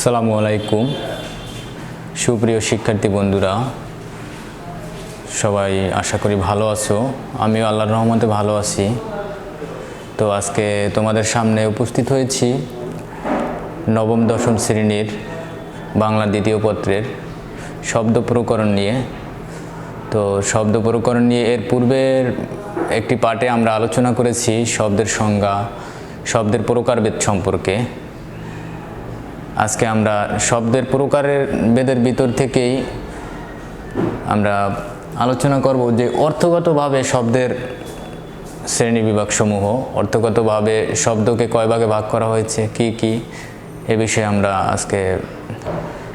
আসসালামু আলাইকুম সুপ্রিয় শিক্ষার্থী বন্ধুরা, সবাই আশা করি ভালো আছো। আমিও আল্লাহর রহমতে ভালো আছি। তো আজকে তোমাদের সামনে উপস্থিত হয়েছি নবম দশম শ্রেণীর বাংলা দ্বিতীয় পত্রের শব্দ প্রকরণ নিয়ে। তো শব্দ প্রকরণ নিয়ে এর পূর্বের একটি পাঠে আমরা আলোচনা করেছি শব্দের সংজ্ঞা, শব্দের প্রকারভেদ সম্পর্কে। আজকে আমরা শব্দের প্রকারের ভেদের ভিতর থেকেই আমরা আলোচনা করব যে অর্থগতভাবে শব্দের শ্রেণীবিভাগসমূহ, অর্থগতভাবে শব্দকে কয় ভাগে ভাগ করা হয়েছে, কি কি, এ বিষয়ে আমরা আজকে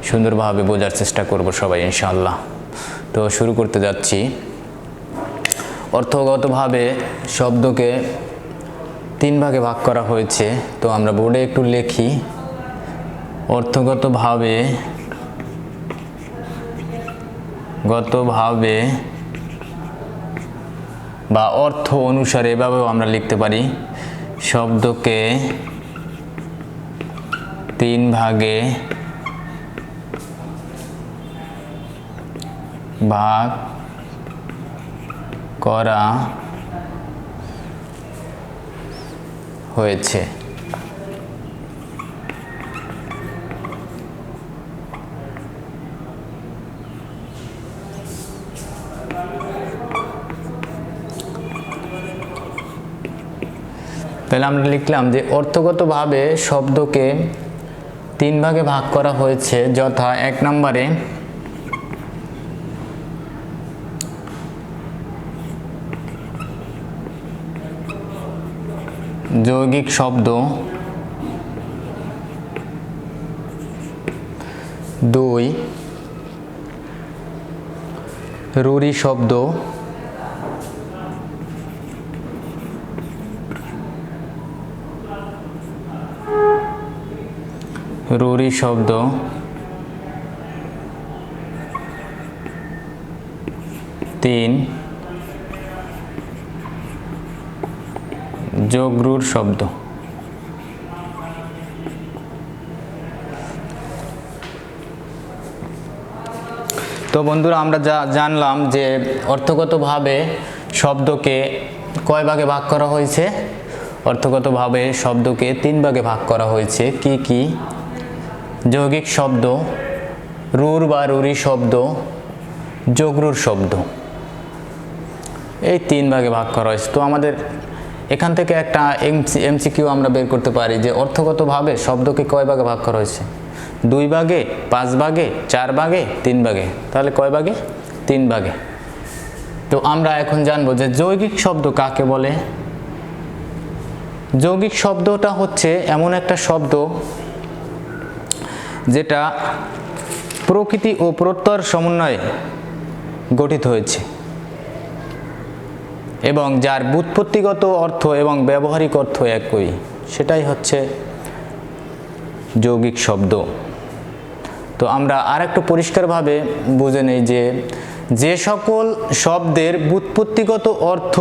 সুন্দরভাবে বোঝার চেষ্টা করব সবাই ইনশাআল্লাহ। তো শুরু করতে যাচ্ছি। অর্থগতভাবে শব্দকে তিন ভাগে ভাগ করা হয়েছে। তো আমরা বোর্ডে একটু লিখি। অর্থগতভাবে বা অর্থ অনুসারে এভাবেও আমরা লিখতে পারি। শব্দকে তিন ভাগে ভাগ করা হয়েছে। তাহলে আমরা লিখলাম যে অর্থগতভাবে শব্দকে তিন ভাগে ভাগ করা হয়েছে, যথা এক নম্বরে যৌগিক শব্দ, দুই রূঢ়ি শব্দ, তিন যোগরূঢ় শব্দ। তো বন্ধুরা, আমরা যা জানলাম যে অর্থগতভাবে শব্দকে কয় ভাগে ভাগ করা হয়েছে। অর্থগতভাবে শব্দকে তিন ভাগে ভাগ করা হয়েছে। কি কি? যৌগিক শব্দ, রূঢ় বা রূঢ়ি শব্দ, যোগরূঢ় শব্দ, এই তিন ভাগে ভাগ করা হয়েছে। তো আমাদের এখান থেকে একটা এমসিকিউ আমরা বের করতে পারি যে অর্থগতভাবে শব্দকে কয় ভাগে ভাগ করা হয়েছে? দুই ভাগে, পাঁচ ভাগে, চার ভাগে, তিন ভাগে। তাহলে কয় ভাগে? তিন ভাগে। তো আমরা এখন জানবো যে যৌগিক শব্দ কাকে বলে। যৌগিক শব্দটা হচ্ছে এমন একটা শব্দ যেটা প্রকৃতি ও প্রত্যয়ের সমন্বয়ে গঠিত হয়েছে এবং যার ব্যুৎপত্তিগত অর্থ এবং ব্যবহারিক অর্থ একই, সেটাই হচ্ছে যৌগিক শব্দ। তো আমরা আরেকটু পরিষ্কারভাবে বুঝে নেই যে যে সকল শব্দের ব্যুৎপত্তিগত অর্থ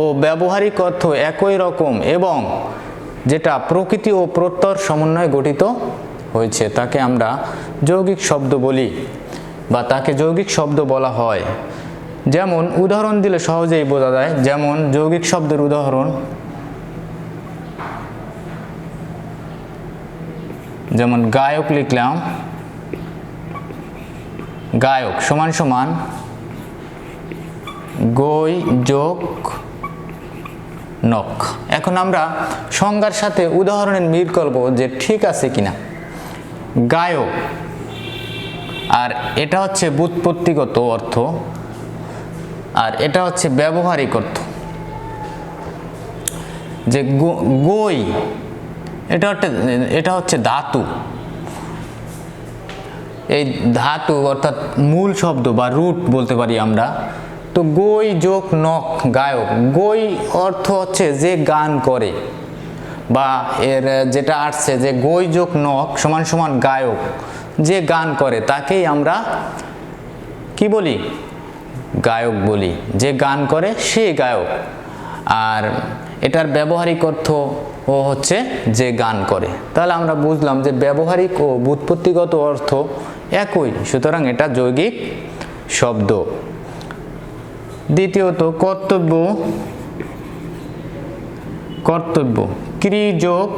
ও ব্যবহারিক অর্থ একই রকম এবং যেটা প্রকৃতি ও প্রত্যয়ের সমন্বয়ে গঠিত হয়েছে তাকে আমরা যৌগিক শব্দ বলি বা তাকে যৌগিক শব্দ বলা হয়। যেমন উদাহরণ দিলে সহজেই বোঝা যায়। যেমন যৌগিক শব্দের উদাহরণ, যেমন গায়ক লিখলাম, গায়ক সমান সমান গই যোগ নক। এখন আমরা সংজ্ঞার সাথে উদাহরণের মিল করব যে ঠিক আছে কিনা। গায়ক, আর এটা হচ্ছে ব্যুৎপত্তিগত অর্থ আর এটা হচ্ছে ব্যবহারিক অর্থ। যে গই, এটা হচ্ছে ধাতু। এই ধাতু অর্থাৎ মূল শব্দ বা রুট বলতে পারি আমরা। তো গই যোগ নক, গায়ক। গই অর্থ হচ্ছে যে গান করে, বা এর যেটা আসছে যে গই যোগ নক সমান সমান গায়ক, যে গান করে তাকেই আমরা কি বলি? গায়ক বলি। যে গান করে সে গায়ক। আর এটার ব্যবহারিক অর্থ ও হচ্ছে যে গান করে। তাহলে আমরা বুঝলাম যে ব্যবহারিক ও ব্যুৎপত্তিগত অর্থ একই, সুতরাং এটা যৌগিক শব্দ। দ্বিতীয়ত কর্তব্য, কর্তব্য ক্রি যোগ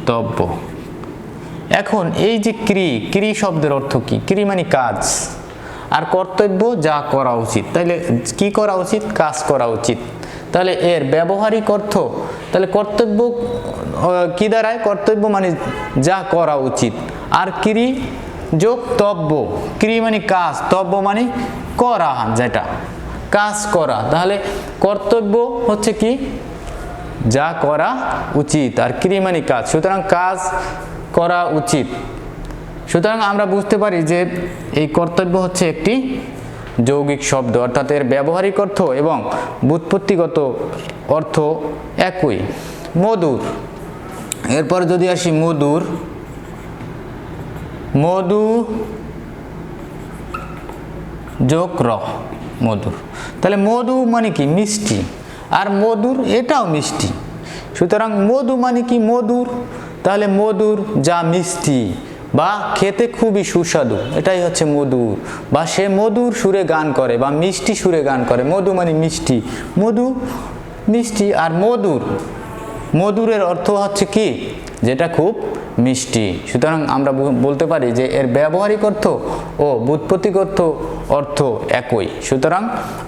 তব্য। এখন এই যে ক্রি শব্দের অর্থ কি? ক্রি মানে কাজ, আর কর্তব্য যা করা উচিত। তাহলে কি করা উচিত? কাজ করা উচিত। তাহলে এর ব্যবহারিক অর্থ, তাহলে কর্তব্য কি দাঁড়ায়? কর্তব্য মানে যা করা উচিত, আর ক্রি যোগ তব্য। ক্রি মানে কাজ, তব্য মানে করা, যেটা কাজ করা। তাহলে কর্তব্য হচ্ছে কি? যা করা উচিত, আর ক্রি মানে কাজ, সুতরাং কাজ করা উচিত। সুতরাং আমরা বুঝতে পারি যে এই কর্তব্য হচ্ছে একটি যৌগিক শব্দ, অর্থাৎ এর ব্যবহারিক অর্থ এবং ব্যুৎপত্তিগত অর্থ একই। মধুর, এরপর যদি আসি মধুর, মধু যোগ র, মধুর। তাহলে মধু মানে কি? মিষ্টি, আর মধুর এটাও মিষ্টি, সুতরাং মধু মানে কি? মধুর। তাহলে মধুর যা মিষ্টি বা খেতে খুবই সুস্বাদু, এটাই হচ্ছে মধুর। বা সে মধুর সুরে গান করে বা মিষ্টি সুরে গান করে। মধু মানে মিষ্টি, মধু মিষ্টি, আর মধুর, মধুরের অর্থ হচ্ছে কি? যেটা খুব মিষ্টি। সুতরাং আমরা বলতে পারি যে এর ব্যবহারিক অর্থ ও ব্যুৎপত্তিগত অর্থ একই। সুতরাং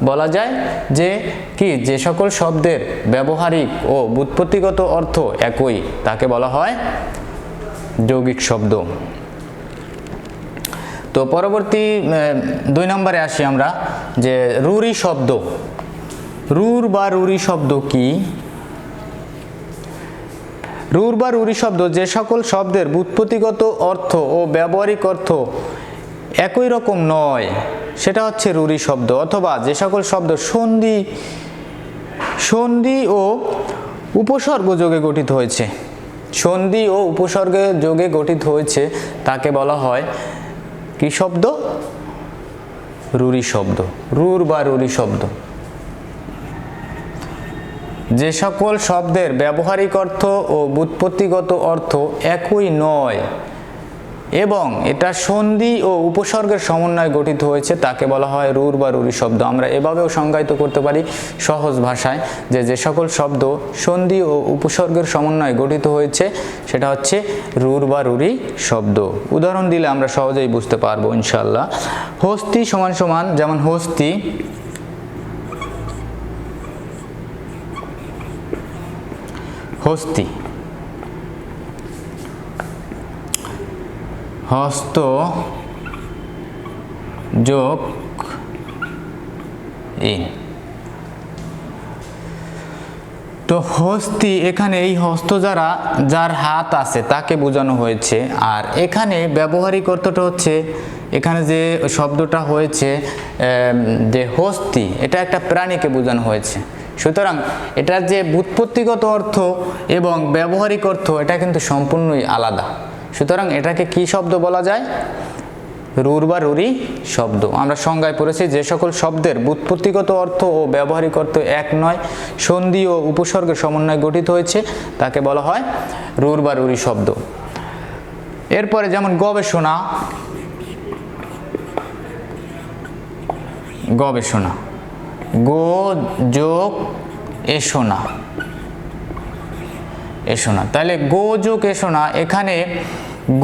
বলা যায় যে কি, যে সকল শব্দের ব্যবহারিক ও ব্যুৎপত্তিগত অর্থ একই তাকে বলা হয় যৌগিক শব্দ। তো পরবর্তী 2 নম্বরে আসি আমরা, যে রুরি শব্দ। রুর বা রুরি শব্দ কি? রুর বা রুরি শব্দ যে সকল শব্দের ব্যুৎপত্তিগত অর্থ ও ব্যবহারিক অর্থ একই রকম নয়, সেটা হচ্ছে রুরি শব্দ। অথবা যে সকল শব্দ সন্ধি ও উপসর্গ যোগে গঠিত হয়েছে, সন্ধি ও উপসর্গের যোগে গঠিত হয়েছে, তাকে বলা হয় কি শব্দ? রুরি শব্দ। রুর বা রুরি শব্দ যে সকল শব্দের ব্যবহারিক অর্থ ও ব্যুৎপত্তিগত অর্থ একই নয় এবং এটা সন্ধি ও উপসর্গের সমন্বয়ে গঠিত হয়েছে, তাকে বলা হয় রুর বা রুরি শব্দ। আমরা এভাবেও সংজ্ঞায়িত করতে পারি সহজ ভাষায়, যে যে সকল শব্দ সন্ধি ও উপসর্গের সমন্বয়ে গঠিত হয়েছে সেটা হচ্ছে রুর বা রুরি শব্দ। উদাহরণ দিলে আমরা সহজেই বুঝতে পারবো ইনশাআল্লাহ। হস্তি সমান সমান, যেমন হস্তি, হস্তি, হস্ত যোগ ইন। তো হস্তি, এখানে এই হস্ত যার হাত আছে তাকে বোঝানো হয়েছে। আর এখানে ব্যবহারিক অর্থটা হচ্ছে, এখানে যে শব্দটা হয়েছে যে হস্তি, এটা একটা প্রাণীকে বোঝানো হয়েছে। সুতরাং এটার যে ব্যুৎপত্তিগত অর্থ এবং ব্যবহারিক অর্থ এটা কিন্তু সম্পূর্ণই আলাদা। সুতরাং এটাকে কি শব্দ বলা যায়? রুর বা রুরি শব্দ। আমরা সংজ্ঞায় পড়েছি, যে সকল শব্দের ব্যুৎপত্তিগত অর্থ ও ব্যবহারিক অর্থ এক নয়, সন্ধি ও উপসর্গের সমন্বয়ে গঠিত হয়েছে, তাকে বলা হয় রুর বা রুরি শব্দ। এরপরে যেমন গবেষণা, গবেষণা, গো যোগ এসোনা, এসোনা। তাহলে গো যোগ এসোনা, এখানে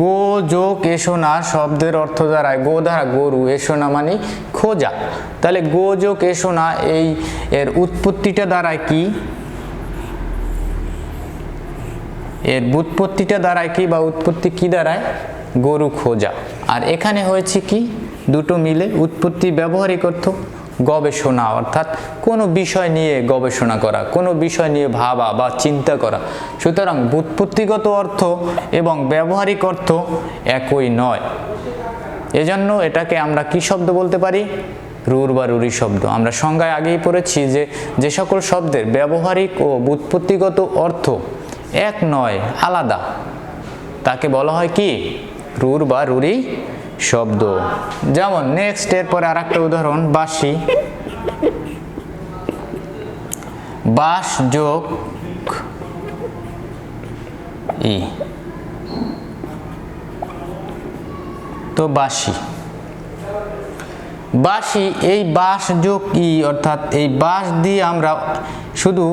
গো যোগ এসোনা শব্দের অর্থ দাঁড়ায় গো দ্বারা গরু, এসোনা মানে খোঁজা। তাহলে গো যোগ এসোনা, এর উৎপত্তিটা দাঁড়ায় কি? এর ব্যুৎপত্তিটা দাঁড়ায় কি, বা উৎপত্তি কি দাঁড়ায়? গরু খোঁজা। আর এখানে হয়েছে কি? দুটো মিলে উৎপত্তি ব্যবহারিক অর্থ গবেষণা, অর্থাৎ কোনো বিষয় নিয়ে গবেষণা করা, কোনো বিষয় নিয়ে ভাবা বা চিন্তা করা। সুতরাং ব্যুৎপত্তিগত অর্থ এবং ব্যবহারিক অর্থ একই নয়, এজন্য এটাকে আমরা কি শব্দ বলতে পারি? রুর বা রুরি শব্দ। আমরা সংজ্ঞায় আগেই পড়েছি যে যে সকল শব্দের ব্যবহারিক ও ব্যুৎপত্তিগত অর্থ এক নয়, আলাদা, তাকে বলা হয় কি? রুর বা রুরি শব্দ। যেমন নেক্সট, এরপরে আর একটা উদাহরণ, বাঁশি, বাঁশ যোগ ই। তো বাঁশি, বাঁশি এই বাঁশ যোগ ই, অর্থাৎ এই বাঁশ দিয়ে আমরা শুধু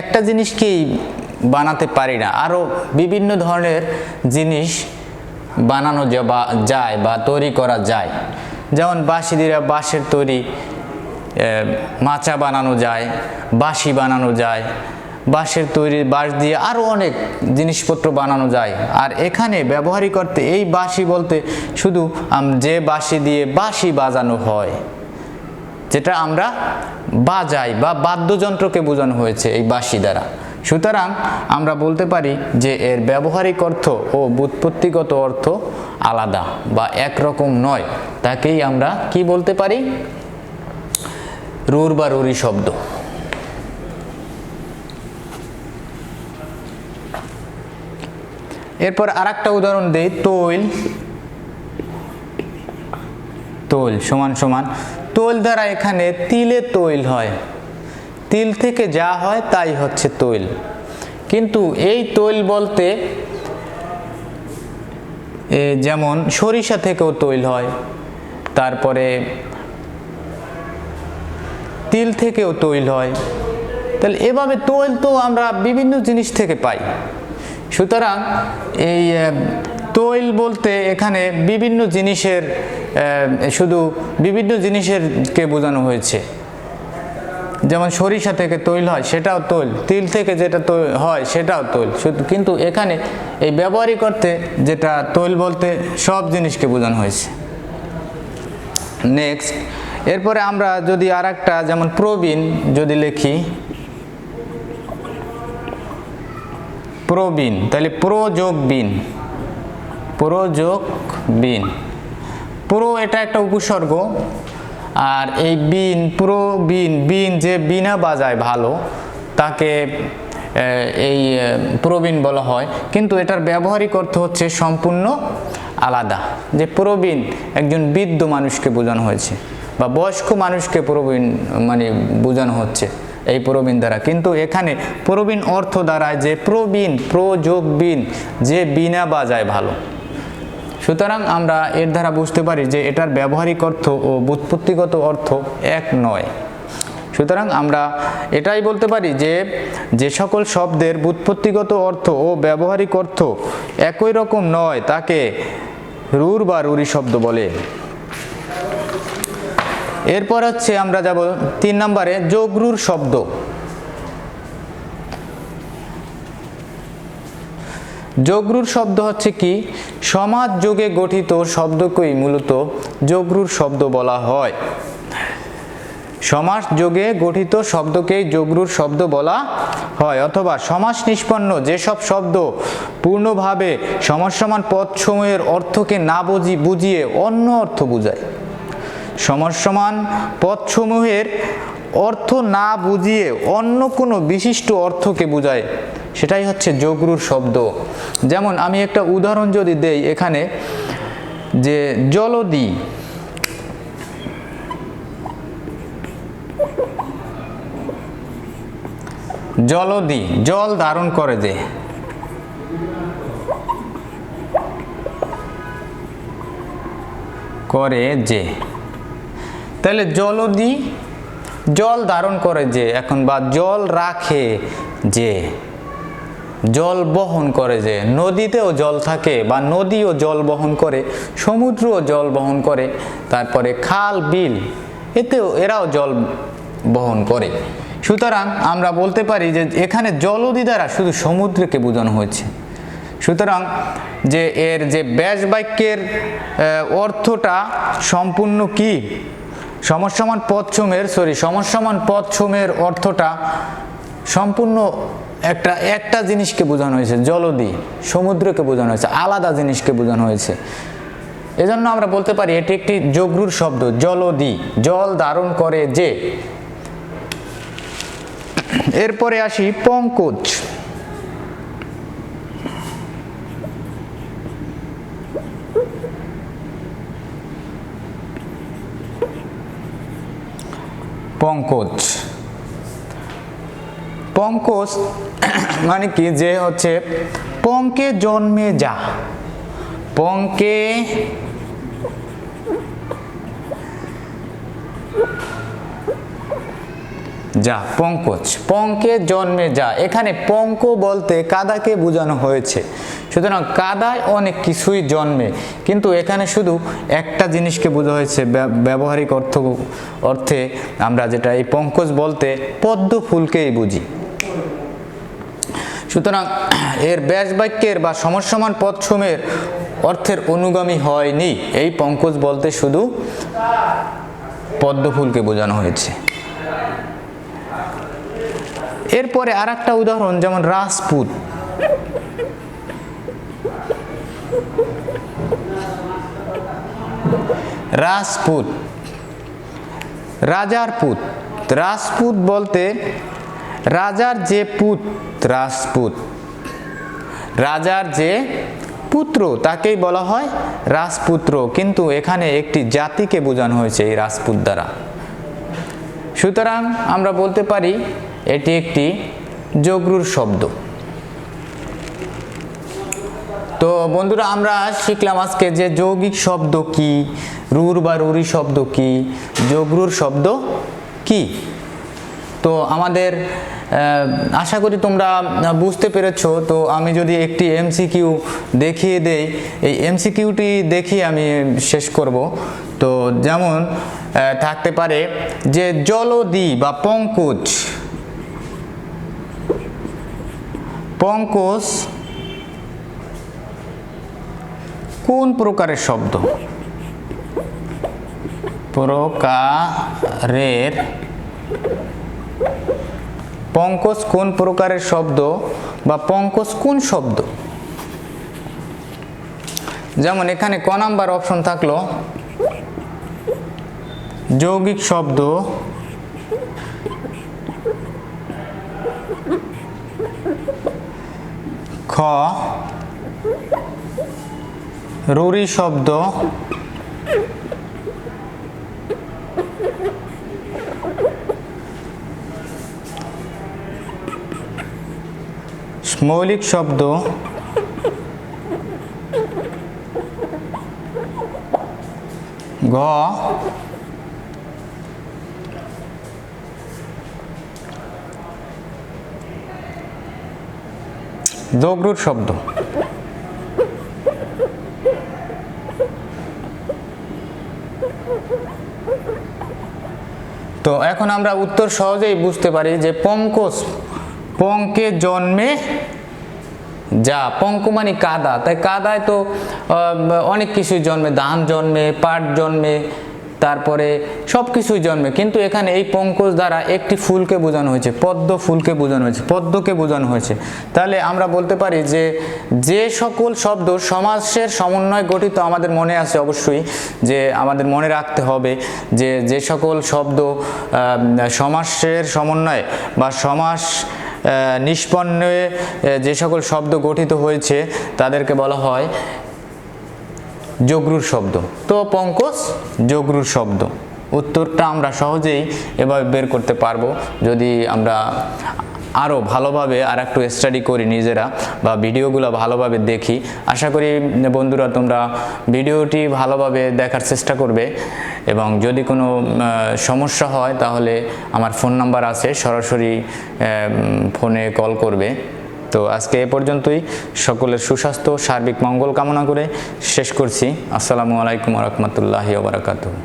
একটা জিনিসকেই বানাতে পারি না, আরও বিভিন্ন ধরনের জিনিস বানানো যায় বা তৈরি করা যায়। যেমন বাঁশি দিয়ে বাঁশের তৈরি মাচা বানানো যায়, বাঁশি বানানো যায়, বাঁশের তৈরি বাঁশ দিয়ে আরও অনেক জিনিসপত্র বানানো যায়। আর এখানে ব্যবহারিক অর্থে এই বাঁশি বলতে শুধু যে বাঁশি দিয়ে বাঁশি বাজানো হয়, যেটা আমরা বাজাই বা বাদ্যযন্ত্রকে বোঝানো হয়েছে এই বাঁশি দ্বারা। সুতরাং আমরা বলতে পারি যে এর ব্যবহারিক অর্থ ও ব্যুৎপত্তিগত অর্থ আলাদা বা একরকম নয়। তাকেই আমরা কি বলতে পারি? রুর বা রুরি শব্দ। এরপর আরেকটা উদাহরণ দেই, তৈল। তৈল সমান সমান, তৈল দ্বারা এখানে তিলে তৈল হয়, তিল থেকে যা হয় তাই হচ্ছে তৈল। কিন্তু এই তৈল বলতে যেমন সরিষা থেকেও তৈল হয়, তারপরে তিল থেকেও তৈল হয়। তাহলে এভাবে তৈল তো আমরা বিভিন্ন জিনিস থেকে পাই। সুতরাং এই তৈল বলতে এখানে বিভিন্ন জিনিসের শুধু বিভিন্ন জিনিসেরকে বোঝানো হয়েছে। যেমন সরিষা থেকে তৈল হয় সেটাও তৈল, তিল থেকে যেটা হয় সেটাও তৈল। কিন্তু এখানে এই ব্যবহারিক অর্থে যেটা তৈল বলতে সব জিনিসকে বোঝানো হয়েছে। নেক্সট, এরপরে আমরা যদি আরেকটা যেমন প্রবীণ যদি লিখি, প্রবীণ, তাহলে প্রো যোগ বীণ, প্রো যোগ বীণ। প্রো এটা একটা উপসর্গ, আর এই বীণ, প্রবীণ, বীণ যে বীণা বাজায় ভালো তাকে এই প্রবীণ বলা হয়। কিন্তু এটার ব্যবহারিক অর্থ হচ্ছে সম্পূর্ণ আলাদা। যে প্রবীণ একজন বৃদ্ধ মানুষকে বোঝানো হয়েছে বা বয়স্ক মানুষকে প্রবীণ মানে বোঝানো হচ্ছে এই প্রবীণ দ্বারা। কিন্তু এখানে প্রবীণ অর্থ দাঁড়ায় যে প্রবীণ, প্রো যোগ বীণ, যে বীণা বাজায় ভালো। সুতরাং আমরা এর দ্বারা বুঝতে পারি যে এটার ব্যবহারিক অর্থ ও ব্যুৎপত্তিগত অর্থ এক নয়। সুতরাং আমরা এটাই বলতে পারি যে যে সকল শব্দের ব্যুৎপত্তিগত অর্থ ও ব্যবহারিক অর্থ একই রকম নয় তাকে রুর বা রুরি শব্দ বলে। এরপর হচ্ছে আমরা যাব 3 নম্বরে, যোগরুর শব্দ। যোগরুর শব্দ হচ্ছে কি? সমাজ যোগে গঠিত শব্দকেই মূলত যোগরুর শব্দ বলা হয়। সমাস যোগে গঠিত শব্দকেই যোগরুর শব্দ বলা হয়। অথবা সমাস নিষ্পন্ন যেসব শব্দ পূর্ণভাবে সমাসসমান পদসমূহের অর্থকে না বুঝিয়ে অন্য অর্থ বোঝায়। সমাসসমান পদসমূহের অর্থ না বুঝিয়ে অন্য কোনো বিশিষ্ট অর্থকে বোঝায়, সেটাই হচ্ছে যোগরুর শব্দ। যেমন আমি একটা উদাহরণ যদি দেই এখানে, যে জলদি, জলদি জল ধারণ করে যে, করে যে, তাহলে জলদি জল ধারণ করে যে, এখন বা জল রাখে যে, জল বহন করে যে। নদীতেও জল থাকে বা নদীও জল বহন করে, সমুদ্রও জল বহন করে, তারপরে খাল বিল এরাও জল বহন করে। সুতরাং আমরা বলতে পারি যে এখানে জলদি দ্বারা শুধু সমুদ্রকে বোঝানো হয়েছে। সুতরাং যে এর যে ব্যাস বাক্যের অর্থটা সম্পূর্ণ কি? সমসমান পদসমূহের অর্থটা সম্পূর্ণ একটা জিনিসকে বোঝানো হয়েছে, জলদি, সমুদ্রকে বোঝানো হয়েছে, আলাদা জিনিসকে বোঝানো হয়েছে। এজন্য আমরা বলতে পারি এটি একটি যোগরুর শব্দ, জলদি, জল ধারণ করে যে। এরপরে আসি পঙ্কজ। পঙ্কজ, পঙ্কজ মানে কি? যে হচ্ছে পঙ্কে জন্মে যা, পঙ্কে যা, পঙ্কজ, পঙ্কে জন্মে যা। এখানে পঙ্ক বলতে কাদাকে বোঝানো হয়েছে। সুতরাং কাদায় অনেক কিছুই জন্মে, কিন্তু এখানে শুধু একটা জিনিসকে বোঝা হয়েছে। ব্যবহারিক অর্থে আমরা যেটা এই পঙ্কজ বলতে পদ্ম ফুলকেই বুঝি। সুতরাং এর ব্যাস বাক্যের বা সমসমান পদসমূহের অর্থের অনুগামী হয়নি। এই পঙ্কজ বলতে শুধু পদ্ম ফুলকে বোঝানো হয়েছে। এরপরে আর একটা উদাহরণ, যেমন রাজপুত। রাজপুত, রাজার পুত। রাজপুত বলতে রাজার যে পুত, রাজপুত, রাজার যে পুত্র তাকেই বলা হয় রাজপুত্র, কিন্তু এখানে একটি জাতিকে বোঝানো হয়েছে এই রাজপুত দ্বারা। সুতরাং আমরা বলতে পারি এটি একটি যোগরূঢ় শব্দ। তো বন্ধুরা, আমরা শিখলাম আজকে যে যৌগিক শব্দ কি, রূঢ় বা রূঢ়ী শব্দ কি, যোগরূঢ় শব্দ কি। তো আমাদের আশা করি তোমরা বুঝতে পেরেছো। তো আমি যদি একটি এমসিকিউ দেখিয়ে দেই, এই এমসিকিউটি দেখিয়ে আমি শেষ করব। তো যেমন থাকতে পারে যে জলদি বা পঙ্কজ, পঙ্কজ কোন প্রকারের শব্দ? প্রকারের, পঙ্কজ কোন প্রকারের শব্দ বা পঙ্কজ কোন শব্দ? যেমন এখানে ক নাম্বার অপশন থাকলো যৌগিক শব্দ, খ রূঢ়ী শব্দ, মৌলিক শব্দ, গ যোগরূঢ় শব্দ। তো এখন আমরা উত্তর সহজেই বুঝতে পারি যে পঙ্কজ, পঙ্কে জন্মে যা। পঙ্ক মানে কাদা, তাই কাদায় তো অনেক কিছুই জন্মে, ধান জন্মে, পাট জন্মে, তারপরে সব কিছুই জন্মে, কিন্তু এখানে এই পঙ্কজ দ্বারা একটি ফুলকে বোঝানো হয়েছে, পদ্ম ফুলকে বোঝানো হয়েছে, পদ্মকে বোঝানো হয়েছে। তাহলে আমরা বলতে পারি যে যে সকল শব্দ সমাসের সমন্বয় গঠিত, আমাদের মনে আছে অবশ্যই যে আমাদের মনে রাখতে হবে যে যে সকল শব্দ সমাসের সমন্বয় বা সমাস নিষ্পন্নে যে সকল শব্দ গঠিত হয়েছে তাদেরকে বলা হয় যোগরূঢ় শব্দ। তো পঙ্কজ যোগরূঢ় শব্দ। উত্তরটা আমরা সহজেই এভাবে বের করতে পারবো যদি আমরা আরও ভালোভাবে আর একটু স্টাডি করি নিজেরা, বা ভিডিওগুলো ভালোভাবে দেখি। আশা করি বন্ধুরা তোমরা ভিডিওটি ভালোভাবে দেখার চেষ্টা করবে, এবং যদি কোনো সমস্যা হয় তাহলে আমার ফোন নাম্বার আছে, সরাসরি ফোনে কল করবে। তো আজকে এ পর্যন্তই। সকলের সুস্বাস্থ্য, সার্বিক মঙ্গল কামনা করে শেষ করছি। আসসালামু আলাইকুম ওয়া রাহমাতুল্লাহি ওয়া বারাকাতুহু।